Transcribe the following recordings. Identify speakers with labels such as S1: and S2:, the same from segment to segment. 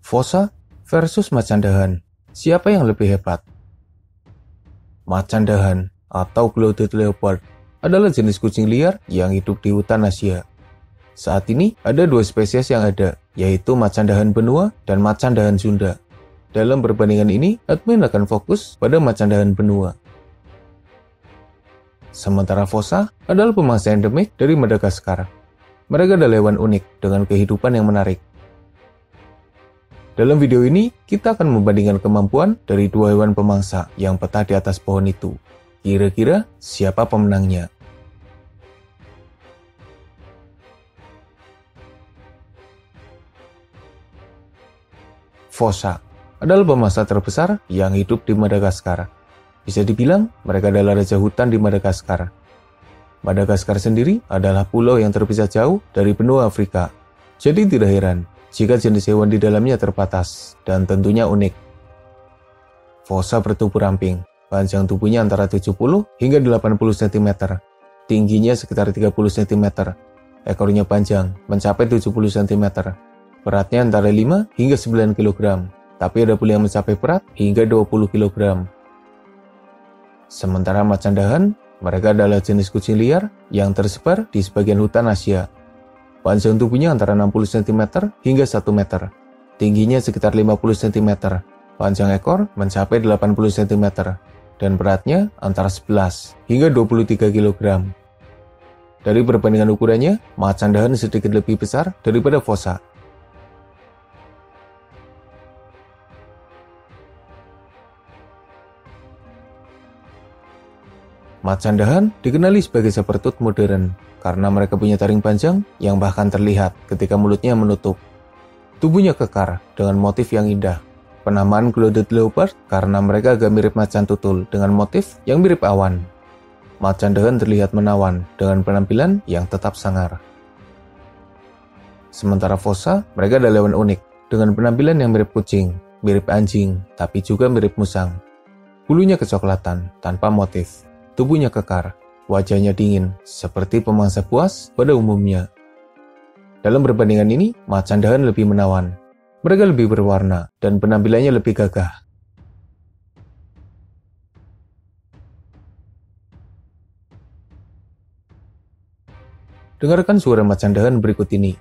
S1: Fossa versus macan dahan. Siapa yang lebih hebat? Macan dahan atau clouded leopard adalah jenis kucing liar yang hidup di hutan Asia. Saat ini ada dua spesies yang ada, yaitu macan dahan benua dan macan dahan Sunda. Dalam perbandingan ini, admin akan fokus pada macan dahan benua. Sementara Fossa adalah pemangsa endemik dari Madagaskar. Mereka adalah hewan unik dengan kehidupan yang menarik. Dalam video ini, kita akan membandingkan kemampuan dari dua hewan pemangsa yang betah di atas pohon itu. Kira-kira siapa pemenangnya? Fossa adalah pemangsa terbesar yang hidup di Madagaskar. Bisa dibilang, mereka adalah raja hutan di Madagaskar. Madagaskar sendiri adalah pulau yang terpisah jauh dari benua Afrika. Jadi tidak heran jika jenis hewan di dalamnya terbatas dan tentunya unik. Fossa bertubuh ramping, panjang tubuhnya antara 70 hingga 80 cm, tingginya sekitar 30 cm, ekornya panjang mencapai 70 cm, beratnya antara 5 hingga 9 kg, tapi ada pula yang mencapai berat hingga 20 kg. Sementara macan dahan, mereka adalah jenis kucing liar yang tersebar di sebagian hutan Asia. Panjang tubuhnya antara 60 cm hingga 1 meter. Tingginya sekitar 50 cm. Panjang ekor mencapai 80 cm. Dan beratnya antara 11 hingga 23 kg. Dari perbandingan ukurannya, macan dahan sedikit lebih besar daripada Fossa. Macan dahan dikenali sebagai sabertooth modern karena mereka punya taring panjang yang bahkan terlihat ketika mulutnya menutup. Tubuhnya kekar dengan motif yang indah. Penamaan clouded leopard karena mereka agak mirip macan tutul dengan motif yang mirip awan. Macan dahan terlihat menawan dengan penampilan yang tetap sangar. Sementara Fossa, mereka adalah hewan unik dengan penampilan yang mirip kucing, mirip anjing, tapi juga mirip musang. Bulunya kecoklatan tanpa motif. Tubuhnya kekar, wajahnya dingin, seperti pemangsa buas pada umumnya. Dalam perbandingan ini, macan dahan lebih menawan. Mereka lebih berwarna, dan penampilannya lebih gagah. Dengarkan suara macan dahan berikut ini.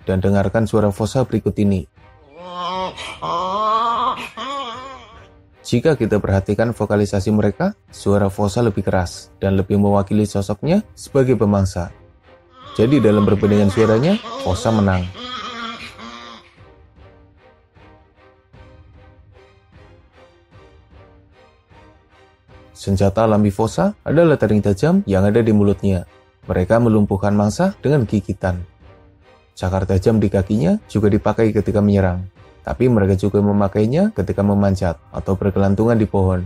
S1: Dan dengarkan suara Fossa berikut ini. Jika kita perhatikan vokalisasi mereka, suara Fossa lebih keras dan lebih mewakili sosoknya sebagai pemangsa. Jadi dalam perbandingan suaranya, Fossa menang. Senjata alami Fossa adalah taring tajam yang ada di mulutnya. Mereka melumpuhkan mangsa dengan gigitan. Cakar tajam di kakinya juga dipakai ketika menyerang. Tapi mereka juga memakainya ketika memanjat atau bergelantungan di pohon.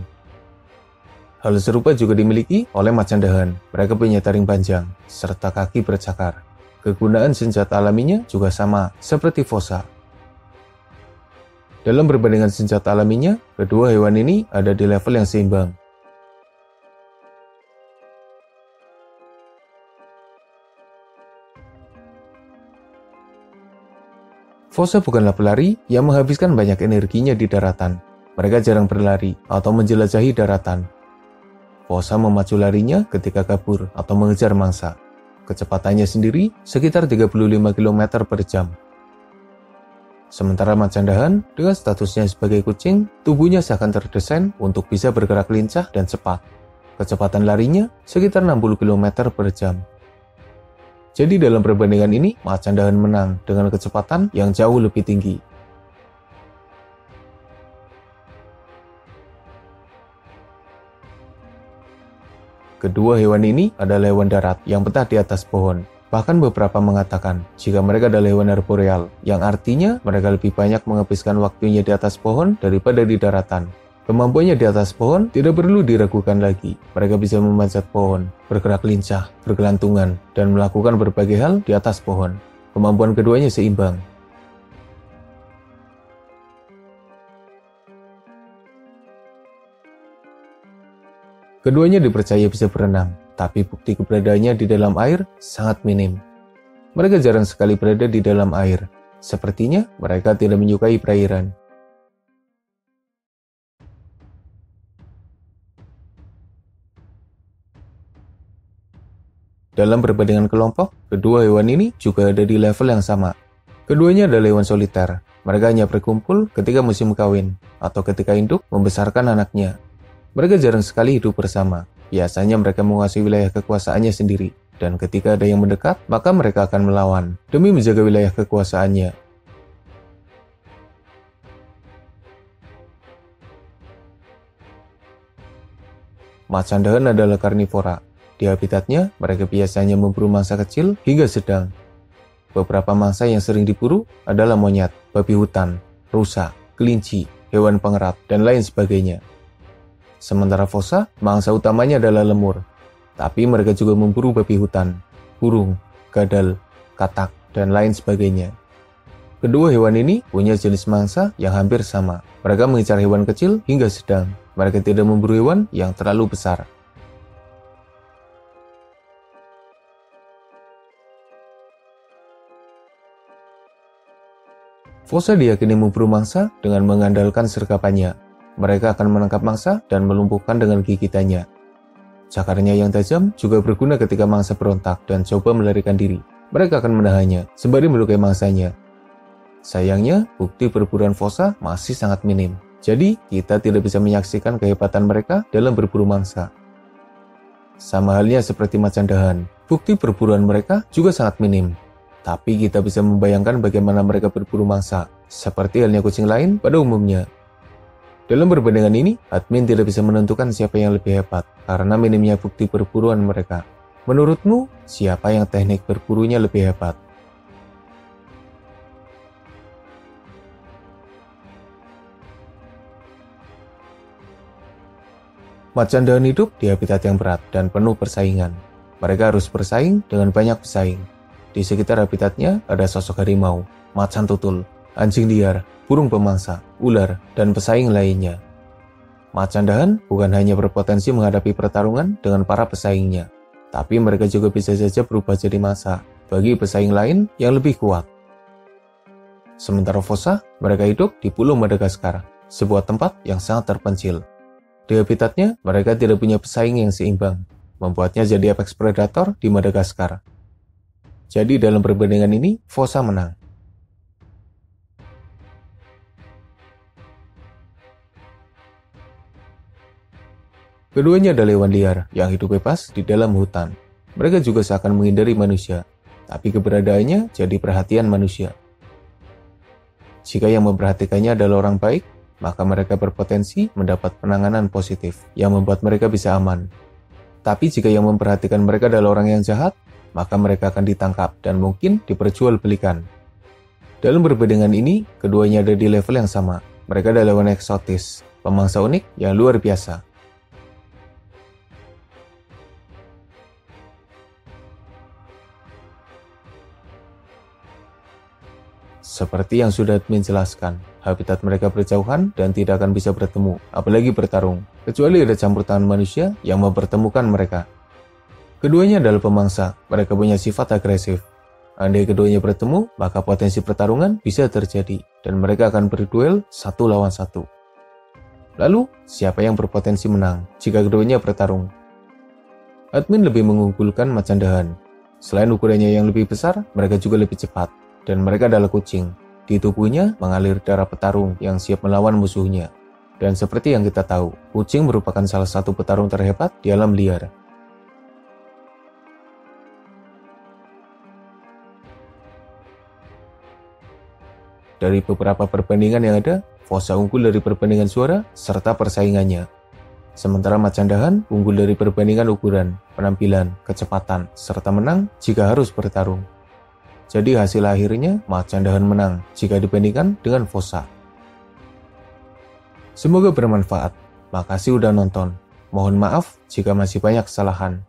S1: Hal serupa juga dimiliki oleh macan dahan. Mereka punya taring panjang, serta kaki bercakar. Kegunaan senjata alaminya juga sama, seperti Fossa. Dalam perbandingan senjata alaminya, kedua hewan ini ada di level yang seimbang. Fossa bukanlah pelari yang menghabiskan banyak energinya di daratan. Mereka jarang berlari atau menjelajahi daratan. Fossa memacu larinya ketika kabur atau mengejar mangsa. Kecepatannya sendiri sekitar 35 km per jam. Sementara macan dahan, dengan statusnya sebagai kucing, tubuhnya seakan terdesain untuk bisa bergerak lincah dan cepat. Kecepatan larinya sekitar 60 km per jam. Jadi dalam perbandingan ini, macan dahan menang dengan kecepatan yang jauh lebih tinggi. Kedua hewan ini adalah hewan darat yang betah di atas pohon. Bahkan beberapa mengatakan jika mereka adalah hewan arboreal, yang artinya mereka lebih banyak menghabiskan waktunya di atas pohon daripada di daratan. Kemampuannya di atas pohon tidak perlu diragukan lagi. Mereka bisa memanjat pohon, bergerak lincah, bergelantungan, dan melakukan berbagai hal di atas pohon. Kemampuan keduanya seimbang. Keduanya dipercaya bisa berenang, tapi bukti keberadaannya di dalam air sangat minim. Mereka jarang sekali berada di dalam air. Sepertinya mereka tidak menyukai perairan. Dalam perbandingan kelompok, kedua hewan ini juga ada di level yang sama. Keduanya adalah hewan soliter. Mereka hanya berkumpul ketika musim kawin atau ketika induk membesarkan anaknya. Mereka jarang sekali hidup bersama. Biasanya mereka menguasai wilayah kekuasaannya sendiri. Dan ketika ada yang mendekat, maka mereka akan melawan demi menjaga wilayah kekuasaannya. Macan dahan adalah karnivora. Di habitatnya, mereka biasanya memburu mangsa kecil hingga sedang. Beberapa mangsa yang sering diburu adalah monyet, babi hutan, rusa, kelinci, hewan pengerat, dan lain sebagainya. Sementara fossa, mangsa utamanya adalah lemur. Tapi mereka juga memburu babi hutan, burung, gadal, katak, dan lain sebagainya. Kedua hewan ini punya jenis mangsa yang hampir sama. Mereka mengincar hewan kecil hingga sedang. Mereka tidak memburu hewan yang terlalu besar. Fossa diyakini memburu mangsa dengan mengandalkan sergapannya. Mereka akan menangkap mangsa dan melumpuhkan dengan gigitannya. Cakarnya yang tajam juga berguna ketika mangsa berontak dan coba melarikan diri. Mereka akan menahannya sembari melukai mangsanya. Sayangnya, bukti perburuan fossa masih sangat minim. Jadi, kita tidak bisa menyaksikan kehebatan mereka dalam berburu mangsa. Sama halnya seperti macan dahan, bukti perburuan mereka juga sangat minim. Tapi kita bisa membayangkan bagaimana mereka berburu mangsa, seperti halnya kucing lain pada umumnya. Dalam perbandingan ini, admin tidak bisa menentukan siapa yang lebih hebat, karena minimnya bukti perburuan mereka. Menurutmu, siapa yang teknik berburunya lebih hebat? Macan dahan hidup di habitat yang berat dan penuh persaingan. Mereka harus bersaing dengan banyak pesaing. Di sekitar habitatnya ada sosok harimau, macan tutul, anjing liar, burung pemangsa, ular, dan pesaing lainnya. Macan dahan bukan hanya berpotensi menghadapi pertarungan dengan para pesaingnya, tapi mereka juga bisa saja berubah jadi mangsa bagi pesaing lain yang lebih kuat. Sementara fossa, mereka hidup di Pulau Madagaskar, sebuah tempat yang sangat terpencil. Di habitatnya, mereka tidak punya pesaing yang seimbang, membuatnya jadi apex predator di Madagaskar. Jadi dalam perbandingan ini, fossa menang. Keduanya adalah hewan liar yang hidup bebas di dalam hutan. Mereka juga seakan menghindari manusia, tapi keberadaannya jadi perhatian manusia. Jika yang memperhatikannya adalah orang baik, maka mereka berpotensi mendapat penanganan positif yang membuat mereka bisa aman. Tapi jika yang memperhatikan mereka adalah orang yang jahat, maka mereka akan ditangkap dan mungkin diperjualbelikan. Dalam perbandingan ini, keduanya ada di level yang sama. Mereka adalah hewan eksotis, pemangsa unik yang luar biasa. Seperti yang sudah admin jelaskan, habitat mereka berjauhan dan tidak akan bisa bertemu, apalagi bertarung, kecuali ada campur tangan manusia yang mempertemukan mereka. Keduanya adalah pemangsa, mereka punya sifat agresif. Andai keduanya bertemu, maka potensi pertarungan bisa terjadi, dan mereka akan berduel 1 lawan 1. Lalu, siapa yang berpotensi menang jika keduanya bertarung? Admin lebih mengunggulkan macan dahan. Selain ukurannya yang lebih besar, mereka juga lebih cepat, dan mereka adalah kucing. Di tubuhnya mengalir darah petarung yang siap melawan musuhnya. Dan seperti yang kita tahu, kucing merupakan salah satu petarung terhebat di alam liar. Dari beberapa perbandingan yang ada, fossa unggul dari perbandingan suara serta persaingannya. Sementara macan dahan unggul dari perbandingan ukuran, penampilan, kecepatan, serta menang jika harus bertarung. Jadi hasil akhirnya macan dahan menang jika dibandingkan dengan fossa. Semoga bermanfaat. Makasih udah nonton. Mohon maaf jika masih banyak kesalahan.